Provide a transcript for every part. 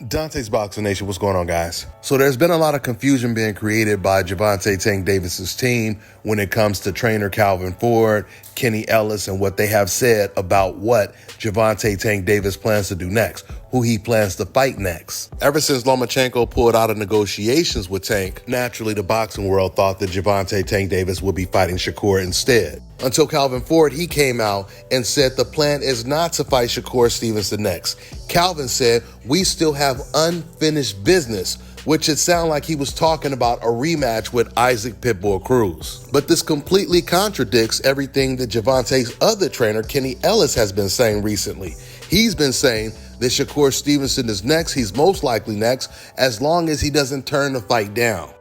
Dante's Boxing Nation, what's going on, guys? So there's been a lot of confusion being created by Gervonta Tank Davis's team when it comes to trainer Calvin Ford, Kenny Ellis, and what they have said about what Gervonta Tank Davis plans to do next, who he plans to fight next. Ever since Lomachenko pulled out of negotiations with Tank, naturally the boxing world thought that Gervonta Tank Davis would be fighting Shakur instead. Until Calvin Ford, he came out and said the plan is not to fight Shakur Stevenson next. Calvin said, we still have unfinished business, which it sounded like he was talking about a rematch with Isaac Pitbull Cruz. But this completely contradicts everything that Gervonta's other trainer, Kenny Ellis, has been saying recently. He's been saying that Shakur Stevenson is next, he's most likely next, as long as he doesn't turn the fight down.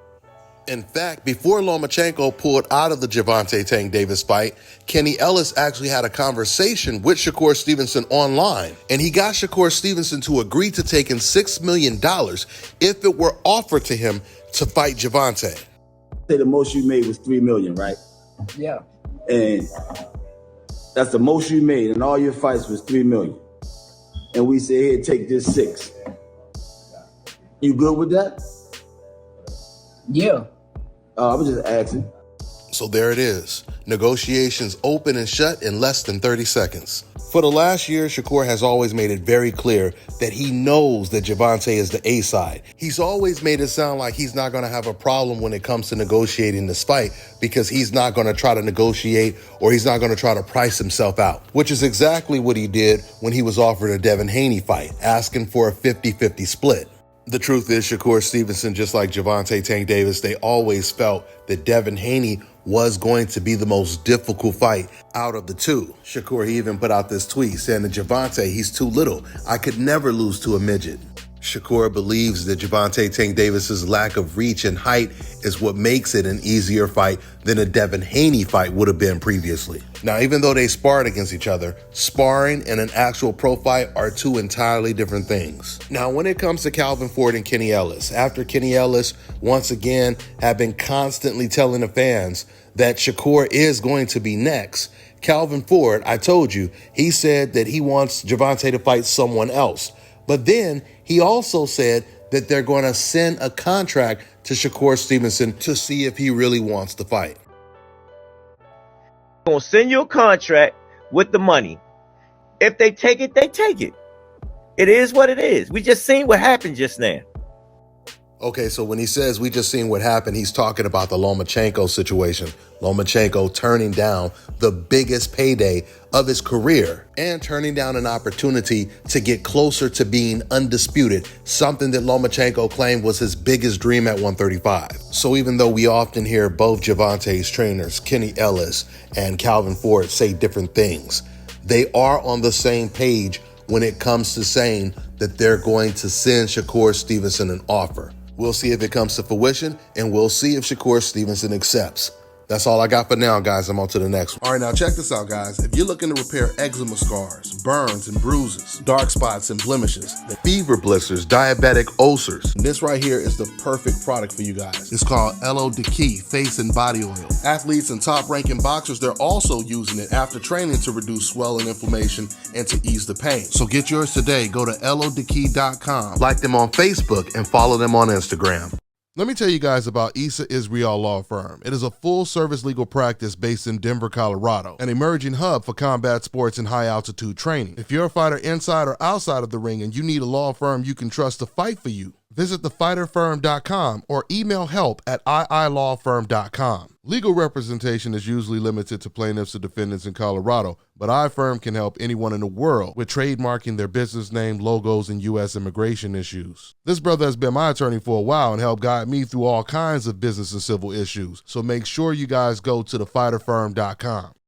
In fact, before Lomachenko pulled out of the Gervonta Tank Davis fight, Kenny Ellis actually had a conversation with Shakur Stevenson online, and he got Shakur Stevenson to agree to take in $6 million if it were offered to him to fight Gervonta. Say the most you made was $3 million, right? Yeah. And that's the most you made, and all your fights was $3 million. And we say, here, take this 6. You good with that? Yeah. I was just asking. So there it is. Negotiations open and shut in less than 30 seconds. For the last year, Shakur has always made it very clear that he knows that Gervonta is the A side. He's always made it sound like he's not going to have a problem when it comes to negotiating this fight because he's not going to try to negotiate or he's not going to try to price himself out, which is exactly what he did when he was offered a Devin Haney fight, asking for a 50-50 split. The truth is, Shakur Stevenson, just like Gervonta Tank Davis, they always felt that Devin Haney was going to be the most difficult fight out of the two. Shakur, he even put out this tweet saying that Gervonta, he's too little. I could never lose to a midget. Shakur believes that Gervonta Tank Davis's lack of reach and height is what makes it an easier fight than a Devin Haney fight would have been previously. Now, even though they sparred against each other, sparring and an actual pro fight are two entirely different things. Now, when it comes to Calvin Ford and Kenny Ellis, after Kenny Ellis, once again, have been constantly telling the fans that Shakur is going to be next, Calvin Ford, I told you, he said that he wants Gervonta to fight someone else. But then he also said that they're going to send a contract to Shakur Stevenson to see if he really wants to fight. Going to send you a contract with the money. If they take it, they take it. It is what it is. We just seen what happened just now. Okay, so when he says we just seen what happened, he's talking about the Lomachenko situation. Lomachenko turning down the biggest payday of his career and turning down an opportunity to get closer to being undisputed, something that Lomachenko claimed was his biggest dream at 135. So even though we often hear both Gervonta's trainers, Kenny Ellis and Calvin Ford, say different things, they are on the same page when it comes to saying that they're going to send Shakur Stevenson an offer. We'll see if it comes to fruition, and we'll see if Shakur Stevenson accepts. That's all I got for now, guys. I'm on to the next one. All right, now check this out, guys. If you're looking to repair eczema scars, burns and bruises, dark spots and blemishes, fever blisters, diabetic ulcers, this right here is the perfect product for you guys. It's called LO Key Face and Body Oil. Athletes and top-ranking boxers, they're also using it after training to reduce swelling, inflammation, and to ease the pain. So get yours today. Go to lodkey.com, like them on Facebook, and follow them on Instagram. Let me tell you guys about Issa Israel Law Firm. It is a full-service legal practice based in Denver, Colorado, an emerging hub for combat sports and high-altitude training. If you're a fighter inside or outside of the ring and you need a law firm you can trust to fight for you, visit thefighterfirm.com or email help@iilawfirm.com. Legal representation is usually limited to plaintiffs or defendants in Colorado, but iFirm can help anyone in the world with trademarking their business name, logos, and U.S. immigration issues. This brother has been my attorney for a while and helped guide me through all kinds of business and civil issues, so make sure you guys go to thefighterfirm.com.